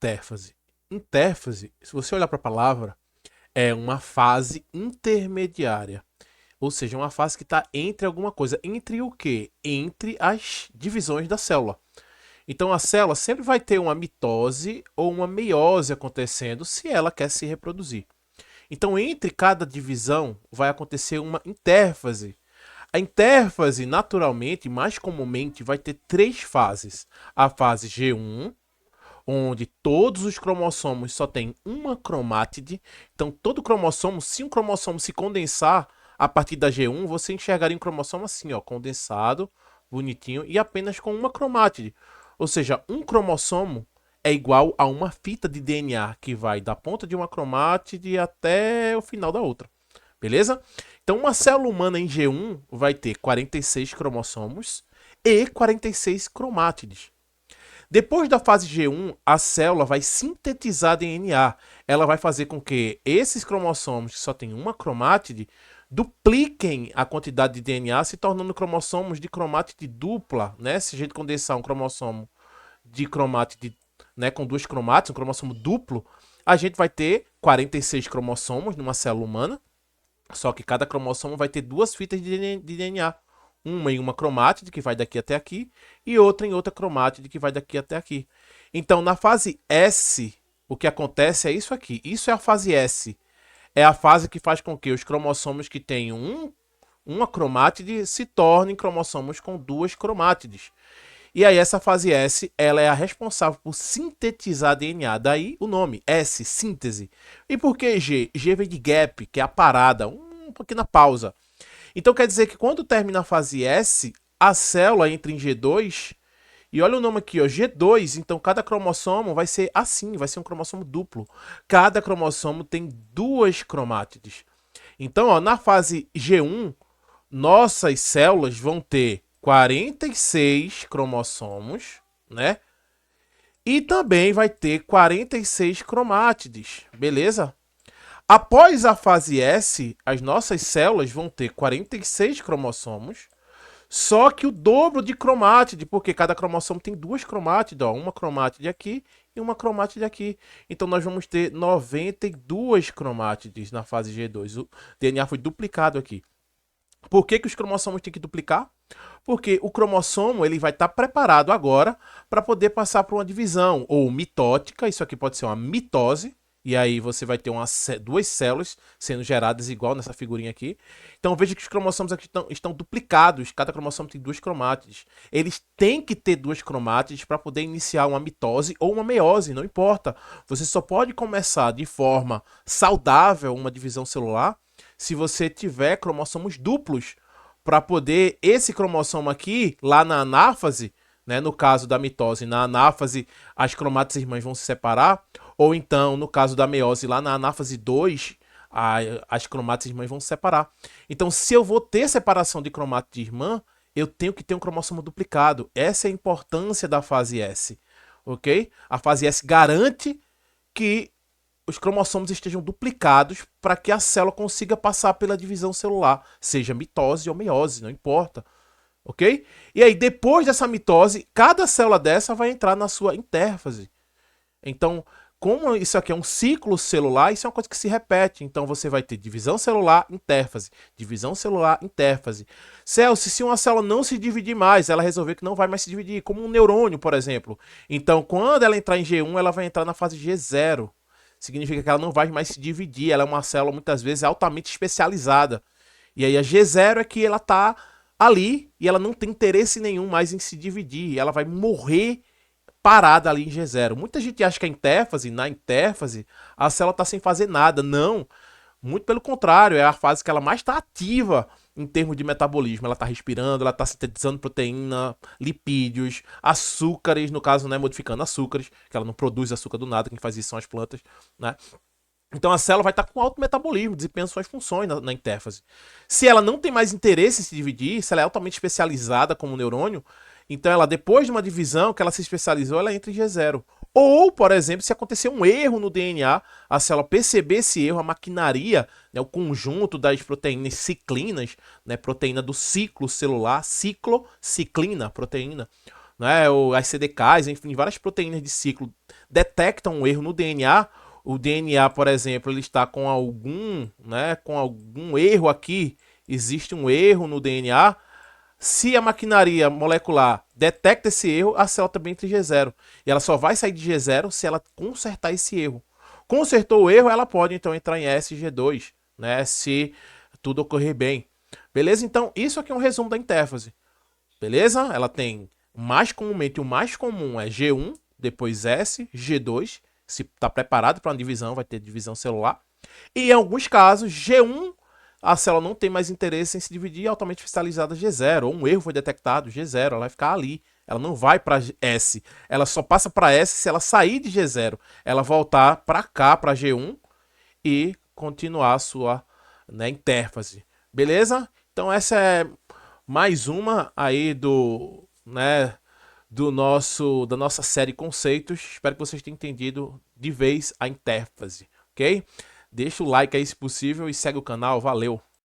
intérfase? Intérfase, se você olhar para a palavra, é uma fase intermediária. Ou seja, uma fase que está entre alguma coisa. Entre o quê? Entre as divisões da célula. Então a célula sempre vai ter uma mitose ou uma meiose acontecendo se ela quer se reproduzir. Então entre cada divisão vai acontecer uma intérfase. A intérfase, naturalmente, mais comumente, vai ter três fases. A fase G1, onde todos os cromossomos só têm uma cromátide. Então, todo cromossomo, se um cromossomo se condensar a partir da G1, você enxergaria um cromossomo assim, ó, condensado, bonitinho, e apenas com uma cromátide. Ou seja, um cromossomo é igual a uma fita de DNA que vai da ponta de uma cromátide até o final da outra. Beleza? Então, uma célula humana em G1 vai ter 46 cromossomos e 46 cromátides. Depois da fase G1, a célula vai sintetizar DNA. Ela vai fazer com que esses cromossomos, que só tem uma cromátide, dupliquem a quantidade de DNA, se tornando cromossomos de cromátide dupla, né? Se a gente condensar um cromossomo de cromátide, né, com duas cromátides, um cromossomo duplo, a gente vai ter 46 cromossomos numa célula humana, só que cada cromossomo vai ter duas fitas de DNA. Uma em uma cromátide, que vai daqui até aqui, e outra em outra cromátide, que vai daqui até aqui. Então, na fase S, o que acontece é isso aqui. Isso é a fase S. É a fase que faz com que os cromossomos que têm uma cromátide se tornem cromossomos com duas cromátides. E aí essa fase S, ela é a responsável por sintetizar DNA. Daí o nome, S, síntese. E por que G? G vem de gap, que é a parada, uma pequena pausa. Então quer dizer que quando termina a fase S, a célula entra em G2, e olha o nome aqui, ó, G2, então cada cromossomo vai ser assim, vai ser um cromossomo duplo. Cada cromossomo tem duas cromátides. Então, ó, na fase G1, nossas células vão ter 46 cromossomos, né? E também vai ter 46 cromátides, beleza? Após a fase S, as nossas células vão ter 46 cromossomos, só que o dobro de cromátide, porque cada cromossomo tem duas cromátides, ó, uma cromátide aqui e uma cromátide aqui. Então nós vamos ter 92 cromátides na fase G2. O DNA foi duplicado aqui. Por que os cromossomos têm que duplicar? Porque o cromossomo ele vai estar preparado agora para poder passar por uma divisão ou mitótica. Isso aqui pode ser uma mitose. E aí você vai ter duas células sendo geradas igual nessa figurinha aqui. Então veja que os cromossomos aqui estão duplicados. Cada cromossomo tem duas cromátides. Eles têm que ter duas cromátides para poder iniciar uma mitose ou uma meiose, não importa. Você só pode começar de forma saudável uma divisão celular se você tiver cromossomos duplos, para poder esse cromossomo aqui, lá na anáfase, né, no caso da mitose, na anáfase as cromátides irmãs vão se separar, ou então, no caso da meiose, lá na anáfase 2, as cromátides irmãs vão se separar. Então, se eu vou ter separação de cromátide irmã, eu tenho que ter um cromossomo duplicado. Essa é a importância da fase S, ok? A fase S garante que os cromossomos estejam duplicados para que a célula consiga passar pela divisão celular, seja mitose ou meiose, não importa, ok? E aí, depois dessa mitose, cada célula dessa vai entrar na sua intérfase. Então, como isso aqui é um ciclo celular, isso é uma coisa que se repete. Então, você vai ter divisão celular, intérfase, divisão celular, intérfase. Celso, se uma célula não se dividir mais, ela resolver que não vai mais se dividir, como um neurônio, por exemplo. Então, quando ela entrar em G1, ela vai entrar na fase G0. Significa que ela não vai mais se dividir, ela é uma célula muitas vezes altamente especializada. E aí a G0 é que ela está ali e ela não tem interesse nenhum mais em se dividir, e ela vai morrer parada ali em G0. Muita gente acha que na intérfase, a célula está sem fazer nada. Não, muito pelo contrário, é a fase que ela mais está ativa em termos de metabolismo. Ela está respirando, ela está sintetizando proteína, lipídios, açúcares, no caso, né, modificando açúcares, que ela não produz açúcar do nada, quem faz isso são as plantas, né? Então a célula vai estar com alto metabolismo, desempenhando suas funções na intérfase. Se ela não tem mais interesse em se dividir, se ela é altamente especializada como neurônio, então ela, depois de uma divisão que ela se especializou, ela entra em G0. Ou, por exemplo, se acontecer um erro no DNA, a célula perceber esse erro, a maquinaria, né, o conjunto das proteínas ciclinas, né, proteína do ciclo celular, ciclociclina, proteína, né, ou as CDKs, enfim, várias proteínas de ciclo detectam um erro no DNA. O DNA, por exemplo, ele está com algum, né, com algum erro aqui, existe um erro no DNA. Se a maquinaria molecular detecta esse erro, a célula também entra em G0. E ela só vai sair de G0 se ela consertar esse erro. Consertou o erro, ela pode então entrar em SG2, né, se tudo ocorrer bem. Beleza? Então, isso aqui é um resumo da intérfase. Beleza? Ela tem, mais comumente, o mais comum é G1, depois S, G2. Se está preparado para uma divisão, vai ter divisão celular. E em alguns casos, G1, a célula não tem mais interesse em se dividir, altamente cristalizada G0. Ou um erro foi detectado, G0, ela vai ficar ali. Ela não vai para S. Ela só passa para S se ela sair de G0. Ela voltar para cá, para G1, e continuar a sua, né, intérfase. Beleza? Então essa é mais uma aí né, da nossa série conceitos. Espero que vocês tenham entendido de vez a intérfase, ok? Deixa o like aí se possível e segue o canal. Valeu!